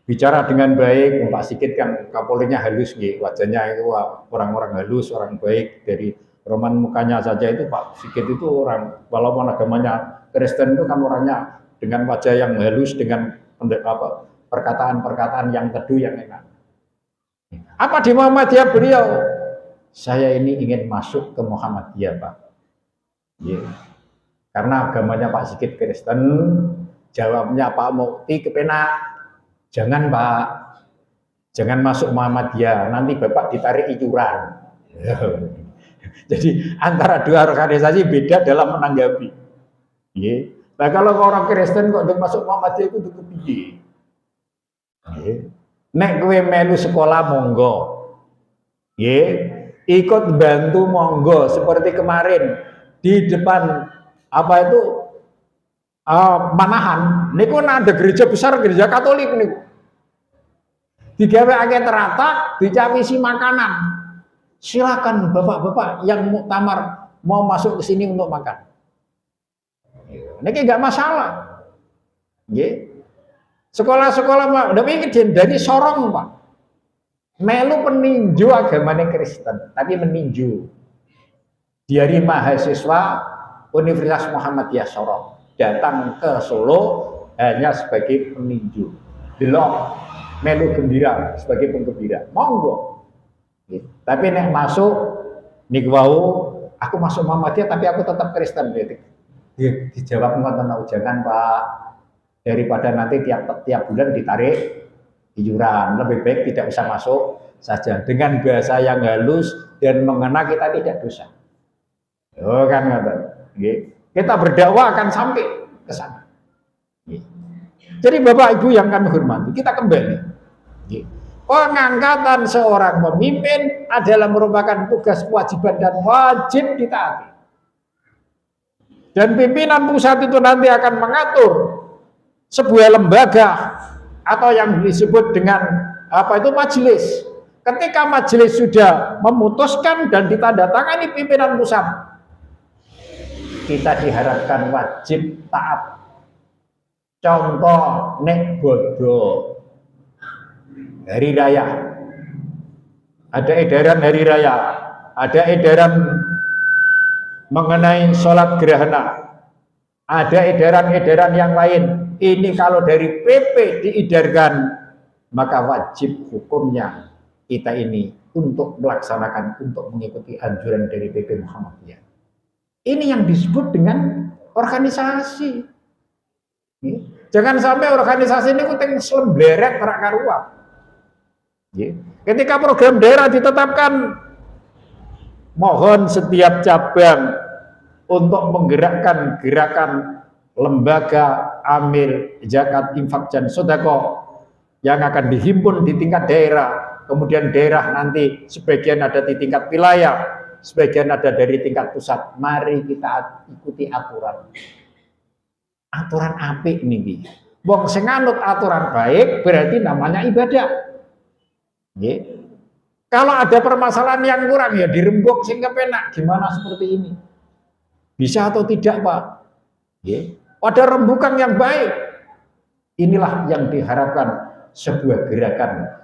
Bicara dengan baik, Pak Sigit kan Kapolrinya halus nggih, wajahnya itu orang-orang halus, orang baik, dari roman mukanya saja itu Pak Sigit itu orang walaupun agamanya Kristen itu kan orangnya dengan wajah yang halus, dengan perkataan-perkataan yang teduh yang enak. Apa di Muhammadiyah beliau? Saya ini ingin masuk ke Muhammadiyah, Pak. Yeah. Karena agamanya Pak Sigit Kristen, jawabnya Pak Mukti kepenak, jangan Pak, jangan masuk Muhammadiyah, nanti Bapak ditarik iuran. Jadi antara dua organisasi beda dalam menanggapi. Yeah. Nah kalau orang Kristen kok udah masuk Muhammadiyah itu piye? Yeah. Nek kowe melu sekolah monggo. Yeah. Ikut bantu monggo, seperti kemarin di depan apa itu Manahan niku ada gereja besar, gereja Katolik niku digawe akeh teratak, dicawisi makanan. Silakan bapak-bapak yang muktamar mau masuk ke sini untuk makan. Niki enggak masalah. Nggih. Sekolah-sekolah udah mikir dari Sorong, Pak. Melu peninju agamanya Kristen, tapi meninju dari mahasiswa Universitas Muhammadiyah Sorong datang ke Solo hanya sebagai peninju, delok melu gembira sebagai penggembira, monggo. Tapi nek masuk niku wau, aku masuk Muhammadiyah tapi aku tetap Kristen. Dijawab ngoten jangan Pak, daripada nanti tiap bulan ditarik iuran, lebih baik tidak usah masuk saja. Dengan bahasa yang halus dan mengena kita tidak dosa. Oh kan ngoten. Kita berdakwah akan sampai ke sana. Jadi Bapak Ibu yang kami hormati, kita kembali. Pengangkatan seorang pemimpin adalah merupakan tugas kewajiban dan wajib ditaati. Dan pimpinan pusat itu nanti akan mengatur sebuah lembaga atau yang disebut dengan apa itu majelis. Ketika majelis sudah memutuskan dan ditandatangani pimpinan pusat, kita diharapkan wajib taat. Contoh nek bodo hari raya, ada edaran hari raya, ada edaran mengenai sholat gerhana, ada edaran-edaran yang lain. Ini kalau dari PP diedarkan, maka wajib hukumnya kita ini untuk melaksanakan, untuk mengikuti anjuran dari PP Muhammadiyah. Ini yang disebut dengan organisasi. Jangan sampai organisasi ini kuting selemberet terak karuan. Ketika program daerah ditetapkan, mohon setiap cabang untuk menggerakkan gerakan lembaga amil zakat, infak, dan sedekah yang akan dihimpun di tingkat daerah. Kemudian daerah nanti sebagian ada di tingkat wilayah, sebagian ada dari tingkat pusat. Mari kita ikuti aturan. Aturan apik niki. Wong sing nganut aturan baik berarti namanya ibadah. Nggih. Kalau ada permasalahan yang kurang ya dirembuk sing kepenak. Gimana seperti ini? Bisa atau tidak, Pak? Nggih. Ada rembukan yang baik. Inilah yang diharapkan sebuah gerakan,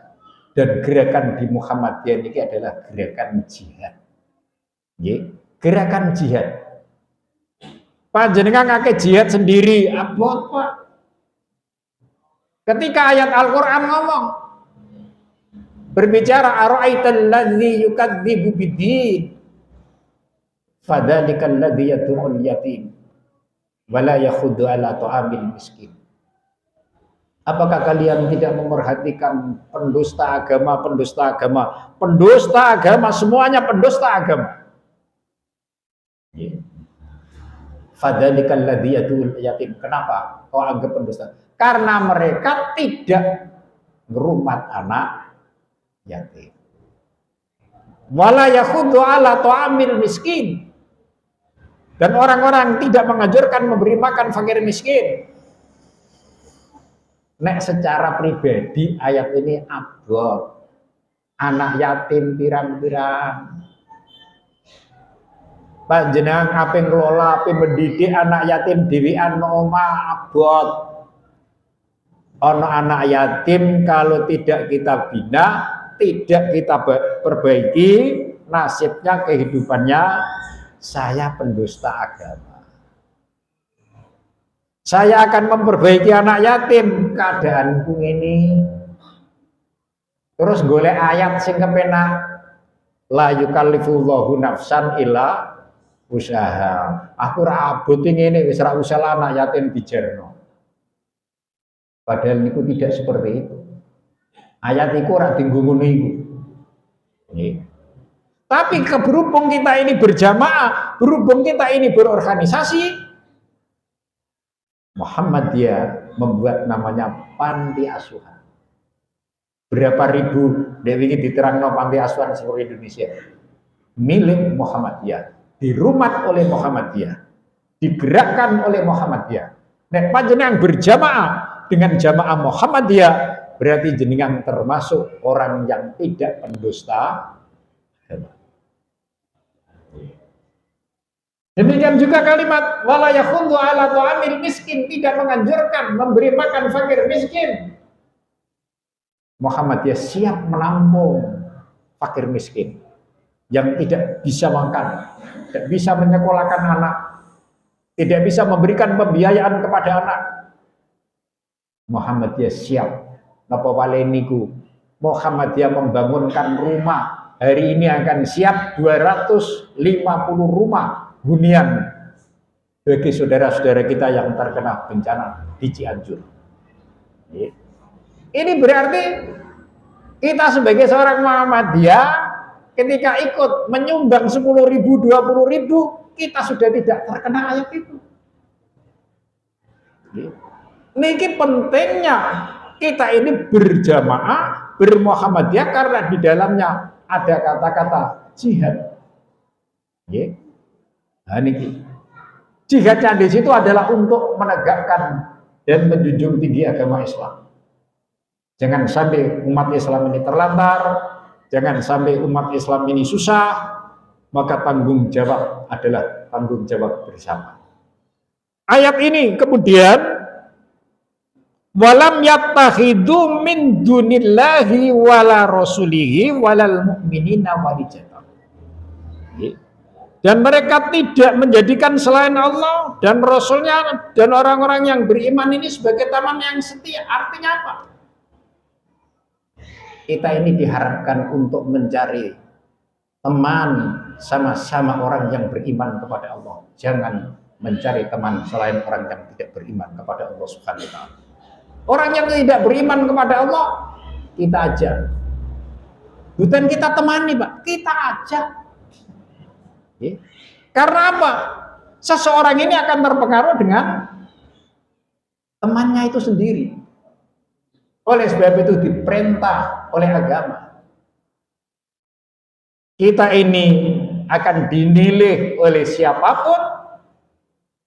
dan gerakan di Muhammadiyah ini adalah gerakan jihad. Nggih. Gerakan jihad. Panjenengan ngake jihad sendiri, abot Pak. Ketika ayat Al-Quran ngomong, berbicara ara'aital ladzi yukadzibu biddin fadzalikal ladzi yad'ul yatim wala yakhuddu ala ta'amil miskin. Apakah kalian tidak memerhatikan pendusta agama, pendusta agama, pendusta agama, semuanya pendusta agama? Fadzalikal ladzi yad'ul yatim. Kenapa kau anggap pendusta? Karena mereka tidak ngerumat anak yatim. Wala yakhuddu ala ta'amil miskin. Dan orang-orang tidak menganjurkan memberi makan fakir miskin. Nek secara pribadi ayat ini abot. Anak yatim pirang-pirang. Panjenengan ape ngelola, ape mendidik anak yatim dhewean nang omah abot. Ono anak yatim kalau tidak kita bina, tidak kita perbaiki nasibnya, kehidupannya, saya pendusta agama. Saya akan memperbaiki anak yatim, keadaanku ini. Terus golek ayat sing kepenak, la yukallifullahu nafsan illa usaha. Aku ra abot ngene wis ra usah anak yatim dijerno. Padahal niku tidak seperti itu. Ayat iku ora dienggo ngono iku. Tapi berhubung kita ini berjamaah, berhubung kita ini berorganisasi, Muhammadiyah membuat namanya panti asuhan. Berapa ribu dewi diterangno panti asuhan seluruh Indonesia milik Muhammadiyah, dirumat oleh Muhammadiyah, digerakkan oleh Muhammadiyah. Nek panjenengan berjamaah dengan jamaah Muhammadiyah, berarti jenengan termasuk orang yang tidak pendusta. Demikian juga kalimat wala yakhuddu ala ta'amil miskin, tidak menganjurkan memberi makan fakir miskin. Muhammadiyah siap menampung fakir miskin yang tidak bisa makan, tidak bisa menyekolahkan anak, tidak bisa memberikan pembiayaan kepada anak. Muhammadiyah siap. Napa wale niku Muhammadiyah membangunkan rumah. Hari ini akan siap 250 rumah hunian bagi saudara-saudara kita yang terkena bencana di Cianjur. Ini berarti kita sebagai seorang Muhammadiyah ketika ikut menyumbang 10.000, 20.000, kita sudah tidak terkena ayat itu. Niki pentingnya kita ini berjamaah, bermuhammadiyah, karena di dalamnya ada kata-kata jihad. Nah, niki jihadnya di situ adalah untuk menegakkan dan menjunjung tinggi agama Islam. Jangan sampai umat Islam ini terlantar, Jangan sampai umat Islam ini susah, maka tanggung jawab adalah tanggung jawab bersama. Ayat ini kemudian walam yattakhidhu min dunillahi wala rasulihi walal mu'minina walijatan. Dan mereka tidak menjadikan selain Allah dan Rasulnya dan orang-orang yang beriman ini sebagai teman yang setia. Artinya apa? Kita ini diharapkan untuk mencari teman sama-sama orang yang beriman kepada Allah. Jangan mencari teman selain orang yang tidak beriman kepada Allah Subhanahu wa taala. Orang yang tidak beriman kepada Allah, kita ajak. Bukan kita temani, Pak, kita ajak. Karena apa? Seseorang ini akan terpengaruh dengan temannya itu sendiri. Oleh sebab itu diperintah oleh agama. Kita ini akan dinilai oleh siapapun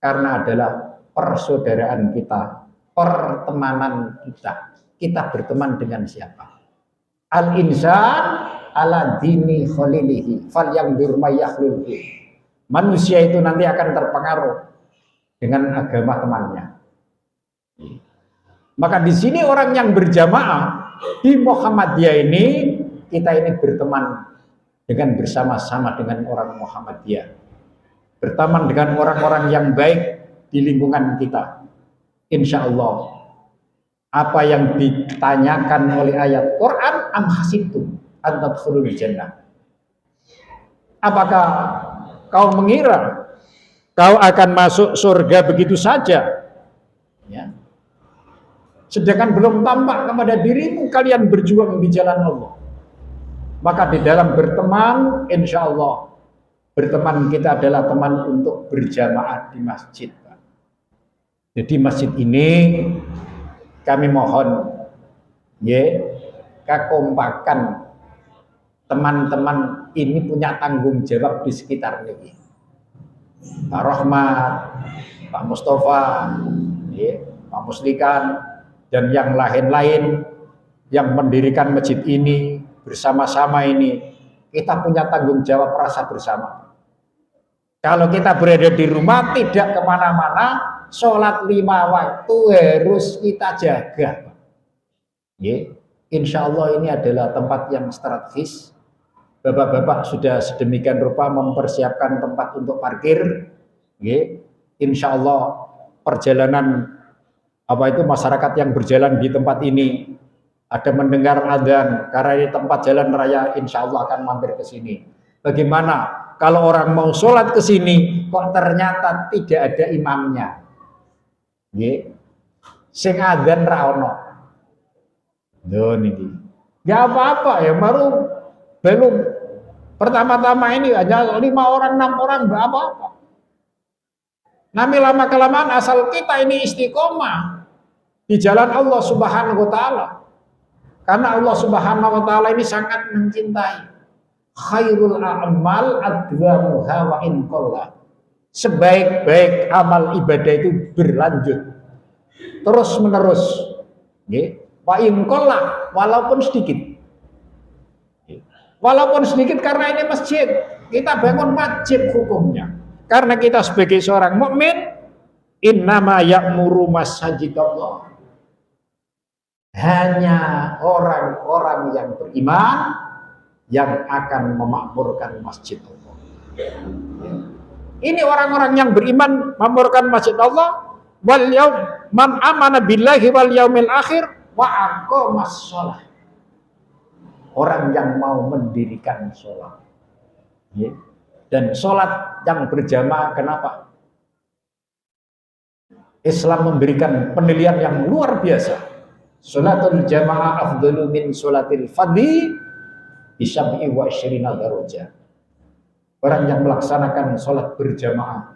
karena adalah persaudaraan kita, pertemanan kita. Kita berteman dengan siapa? Al-insan ala dini khalilihi falyanzur may yakhlulhu. Manusia itu nanti akan terpengaruh dengan agama temannya. Maka di sini orang yang berjamaah di Muhammadiyah ini, kita ini berteman dengan bersama-sama dengan orang Muhammadiyah. Berteman dengan orang-orang yang baik di lingkungan kita. Insya Allah apa yang ditanyakan oleh ayat Quran, am hasibtum an tadkhulul jannah. Apakah kau mengira kau akan masuk surga begitu saja? Ya. Sedangkan belum tampak kepada dirimu kalian berjuang di jalan Allah. Maka di dalam berteman, insya Allah berteman kita adalah teman untuk berjamaah di masjid. Jadi masjid ini kami mohon kekompakan teman-teman ini punya tanggung jawab di sekitarnya. Pak Rahmat, Pak Mustafa, Pak Muslikan, dan yang lain-lain yang mendirikan masjid ini bersama-sama ini, kita punya tanggung jawab rasa bersama. Kalau kita berada di rumah tidak kemana-mana, sholat 5 waktu harus kita jaga. Insya Allah ini adalah tempat yang strategis. Bapak-bapak sudah sedemikian rupa mempersiapkan tempat untuk parkir. Insya Allah perjalanan masyarakat yang berjalan di tempat ini ada mendengar adzan karena ini tempat jalan raya, insya Allah akan mampir ke sini. Bagaimana kalau orang mau sholat ke sini kok ternyata tidak ada imamnya? Sing adzan ra ono. Niki. Enggak apa-apa ya, belum pertama-tama ini hanya 5 orang 6 orang enggak apa-apa. Nanti lama kelamaan asal kita ini istiqomah di jalan Allah Subhanahu wa taala. Karena Allah Subhanahu wa taala ini sangat mencintai. Khairul a'mal adwamuha wa in qalla. Sebaik-baik amal ibadah itu berlanjut terus menerus. Wa in qalla, walaupun sedikit. Walaupun sedikit karena ini masjid, kita bangun wajib hukumnya. Karena kita sebagai seorang mukmin, innama ya'muru masajidallah. Hanya orang-orang yang beriman yang akan memakmurkan masjid Allah. Ini orang-orang yang beriman memakmurkan masjid Allah. Wal yaum man amana billahi wal yaumil akhir wa aqamas shalah. Orang yang mau mendirikan sholat. Dan sholat yang berjamaah, kenapa? Islam memberikan penilaian yang luar biasa. Sholatul jamaah afdalu min sholatil fadhi bisab'i wa isyrina darajah. Orang yang melaksanakan sholat berjamaah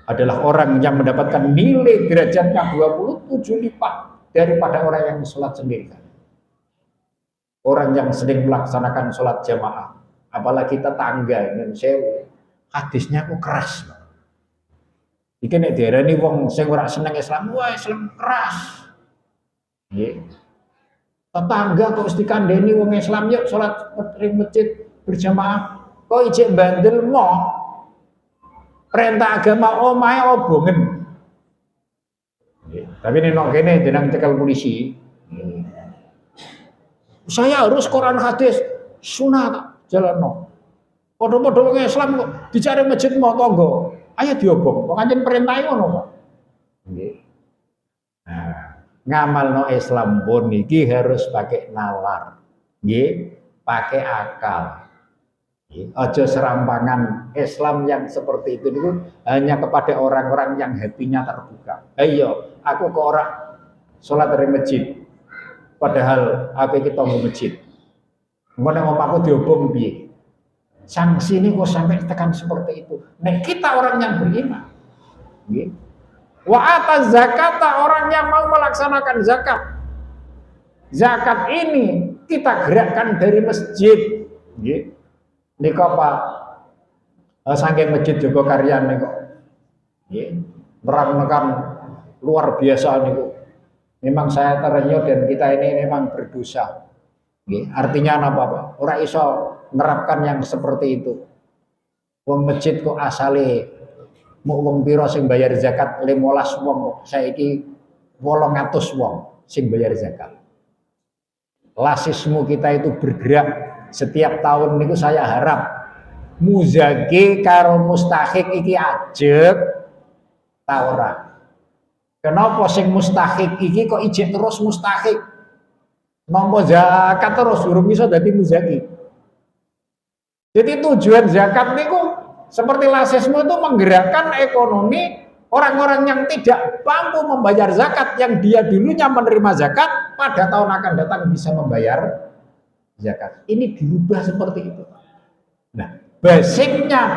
adalah orang yang mendapatkan nilai derajatnya 27 lipat daripada orang yang sholat sendiri. Orang yang sedang melaksanakan sholat jamaah, apalagi tetangga, dan saya hadisnya kok keras. Iki nek diarani wong sing ora seneng Islam, wah Islam keras. Tetangga kok mesti kandhani wong Islam yuk salat ring masjid berjamaah. Kok ijek bandel mo. Perintah agama omahe obongen. Tapi ini nok kene jeneng cekel polisi. Saya harus Quran hadis sunat jalanno. Padha-padha wong Islam kok dicari masjid mau tangga. Ayo diobong. Kok pancen perintahe ngono kok. Nggih. Nah, ngamalno Islam pun iki harus pakai nalar. Nggih, pakai akal. Ojo serampangan Islam yang seperti itu dulu hanya kepada orang-orang yang hatinya terbuka. Ayo, aku ke orang sholat dari masjid, padahal aku iki tangga masjid. Engko nek omahku diobong piye? Sanksi ini kok sampai tekan seperti itu. Nek kita orang yang beriman, nggih. Wa ataz zakata, orang yang mau melaksanakan zakat. Zakat ini kita gerakkan dari masjid, nggih. Niku Pak saking masjid Jogokaryan niku. Nggih, nerang-nerang luar biasa niku. Memang saya terenyuh dan kita ini memang berdosa. Nggih, artinya apa Pak? Ora iso nerapkan yang seperti itu. Wong masjid kok asale mau wong pira sing bayar zakat 15 wong kok saiki 800 wong sing bayar zakat. Lasismu kita itu bergerak. Setiap tahun niku saya harap muzaki karo mustahik iki ajeg ta ora. Kenapa sing mustahik iki kok ijek terus mustahik? Nampa zakat terus durung iso dadi muzaki. Jadi tujuan zakat niku seperti lasismu itu menggerakkan ekonomi orang-orang yang tidak mampu membayar zakat, yang dia dulunya menerima zakat pada tahun akan datang bisa membayar zakat. Ini dirubah seperti itu. Nah, basicnya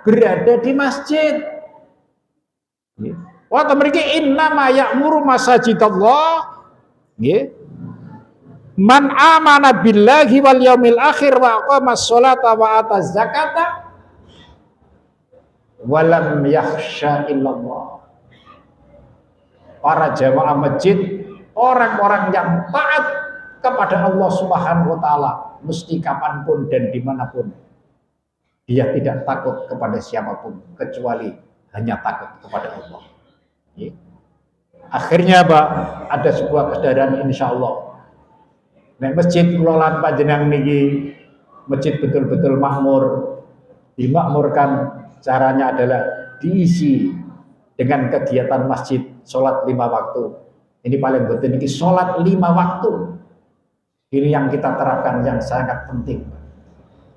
berada di masjid. Wa tamriki innama ya'muru masajidallah. Nggih. Man amana billahi wal yaumil akhir wa aqamas sholata wa ataz zakata wa lam yakhsha illallah. Para jamaah masjid, orang-orang yang taat kepada Allah Subhanahu wa taala mesti kapanpun dan dimanapun. Dia tidak takut kepada siapapun kecuali hanya takut kepada Allah. Akhirnya Pak, ada sebuah kesadaran insyaallah. Nek masjid kula lan panjenengan niki masjid betul-betul makmur, dimakmurkan caranya adalah diisi dengan kegiatan masjid sholat 5 waktu. Ini paling penting niki sholat 5 waktu. Ini yang kita terapkan yang sangat penting.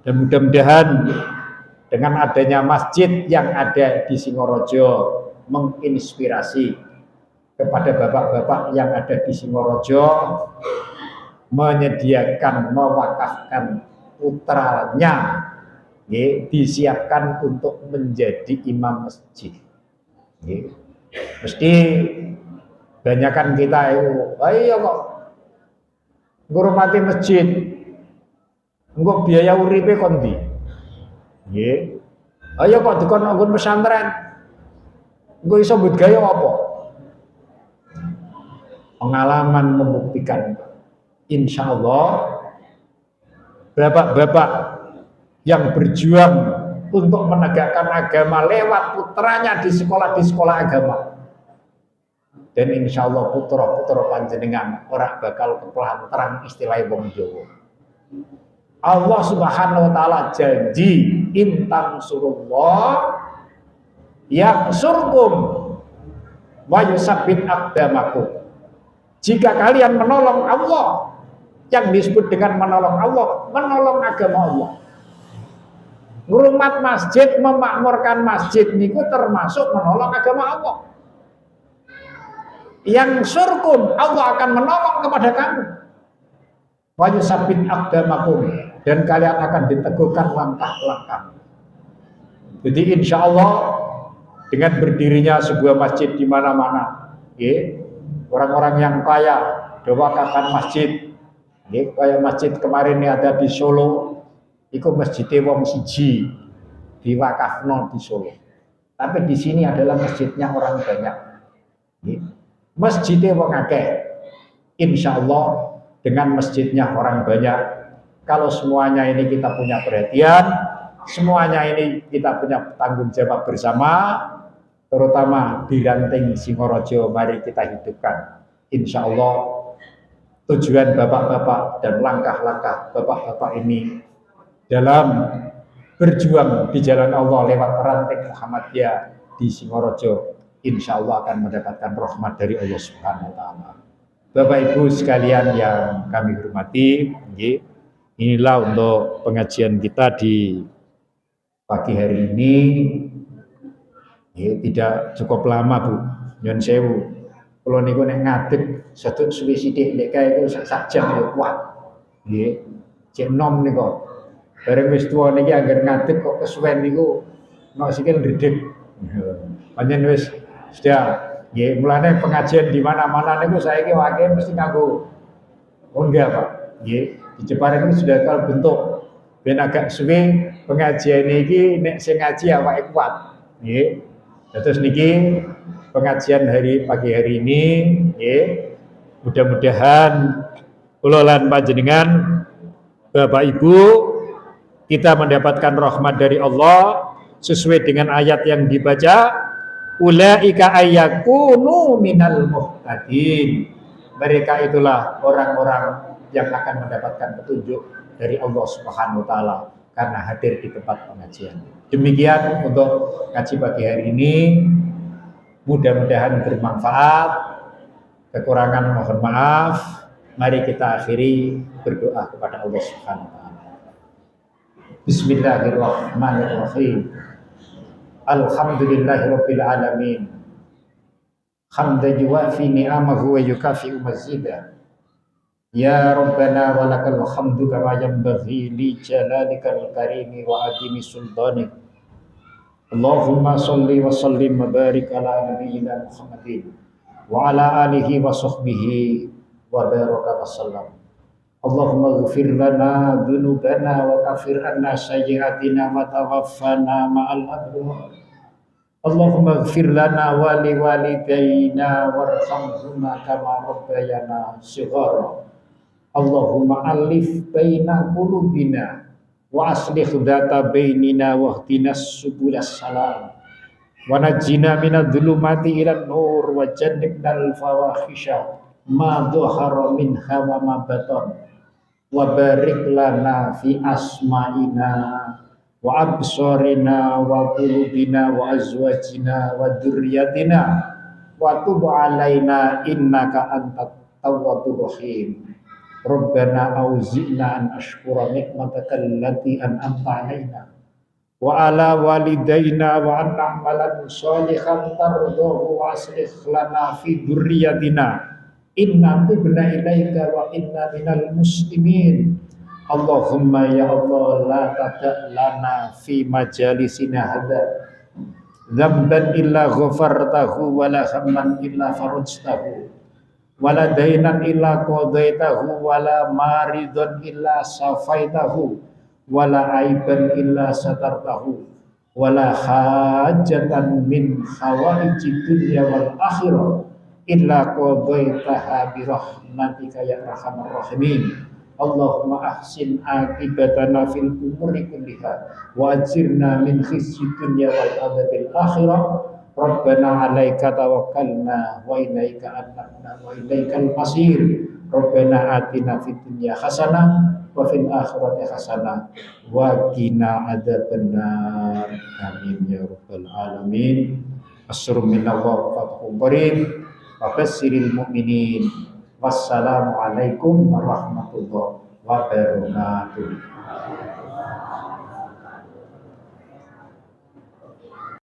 Dan mudah-mudahan dengan adanya masjid yang ada di Singorojo menginspirasi kepada bapak-bapak yang ada di Singorojo menyediakan, mewakafkan putranya, disiapkan untuk menjadi imam masjid. Mesti banyakan kita itu, ayo kok ngurmati masjid, engko biaya uripe kon ndi? Nggih. Ayo kok dikon nggon pesantren. Engko iso mbut gawe apa? Pengalaman membuktikan, insyaallah bapak-bapak yang berjuang untuk menegakkan agama lewat putranya di sekolah agama. Dan insya Allah putra-putra panjenengan ora bakal kepelantaran istilah wong Jawa. Allah Subhanahu wa taala janji intan surullah yang surkum wa yusabbit aqdamakum. Jika kalian menolong Allah, yang disebut dengan menolong Allah, menolong agama Allah. Ngrumat masjid, memakmurkan masjid niku termasuk menolong agama Allah. Yang surkum, Allah akan menolong kepada kamu. Wa yusabbit aqdamakum, dan kalian akan diteguhkan langkah-langkah. Jadi insya Allah dengan berdirinya sebuah masjid di mana-mana, orang-orang yang kaya doakan masjid, kayak masjid kemarin ini ada di Solo, itu masjidnya wong siji diwakafno di Solo. Tapi di sini adalah masjidnya orang banyak. Masjidnya wong akeh. Insya Allah dengan masjidnya orang banyak. Kalau semuanya ini kita punya perhatian, semuanya ini kita punya tanggung jawab bersama, terutama di Ranting Singorojo, mari kita hidupkan. Insya Allah tujuan bapak-bapak dan langkah-langkah bapak-bapak ini dalam berjuang di jalan Allah lewat Ranting Muhammadiyah di Singorojo, insya Allah akan mendapatkan rahmat dari Allah Subhanahu wa Ta'ala. Bapak Ibu sekalian yang kami hormati, inilah untuk pengajian kita di pagi hari ini. Tidak cukup lama Bu, nyun sewu. Kalau niku nek ngadeg seduk suwi sithik nek kae iku sak jam ya kuat. Nggih. Cek nom niku. Bareng wis tuwa niki angger ngadeg kok kesuwen niku nek sikil ndredeg. Panjen wis sudah. Nggih, mulane pengajian di mana-mana niku saiki wae mesti nganggo enggak Pak. Nggih, di Jepara ini sudah terbentuk ben agak suwe pengajian iki nek sing ngaji awake kuat. Nggih. Terus niki pengajian pagi hari ini, mudah-mudahan kula lan panjenengan Bapak Ibu kita mendapatkan rahmat dari Allah sesuai dengan ayat yang dibaca, ulaika ayyakunu minal muhtadin. Mereka itulah orang-orang yang akan mendapatkan petunjuk dari Allah Subhanahu wa Ta'ala karena hadir di tempat pengajian. Demikian untuk ngaji pagi hari ini, mudah-mudahan bermanfaat. Kekurangan mohon maaf. Mari kita akhiri berdoa kepada Allah Subhanahu wa Ta'ala. Bismillahirrahmanirrahim. Alhamdulillahirabbil alamin. Hamdan yuwafi ni'amahu wa yukafi'u mazidah. Ya Rabbana wa lakal hamdu kama yanbaghi li jalalikal karimi wa adimi sultanik. Allahumma salli wa sallim wa barik ala nabiyyina Muhammadin wa ala alihi wa sahbihi wa baraka wa sallam. Allahumma ighfir lana dhunubana wa kafir anna sayyi'atina wa tawaffana ma'al abrar. Allahumma ighfir lana wa li walidayna warhamhuma kama rabbayana shighara. Allahumma alif baina qulubina wa aslih dzata bainina wahdinas subulas salam wa najjina minadh-dhulumati ilan nur wa jannibnal fawahisha ma dhahara minha wa ma batan wa barik lana fi asma'ina wa absarina wa qulubina wa azwajina wa dzurriyyatina wa tub alaina innaka antat tawwabur rahim. Rabbana auzi'na an ashkura nikmataka allati an'amta 'alaina wa ala walidayna wa an na'malan shalihan tardahu wa aslih lana fi dzurriyyatina inna tubna ilaika wa inna minal muslimin. Allahumma ya Allah la tada' lana fi majalisina hadza dzamban illa ghafartahu wa la hamman illa farajtahu wala dainan illa qadaitahu wala maridun illa safaitahu wala aiban illa satartahu wala hajatan min hawaijid dunya wal akhirah illa qadaitaha bi rahmatika ya arhamar rahimin. Allahumma ahsin akibatana fil umuri kulliha wa ajirna min khizyid dunya wal adzabil akhirah. Rabbana 'alaika tawakkalna wa ilaika anabna wa ilaikal masir. Rabbana atina fid dunya hasanah wa fil akhirati hasanah wa qina adzabannar. Amin ya rabbal alamin. Assalamu alaikum wa basyiril mu'minin. Wassalamu alaikum warahmatullahi wabarakatuh.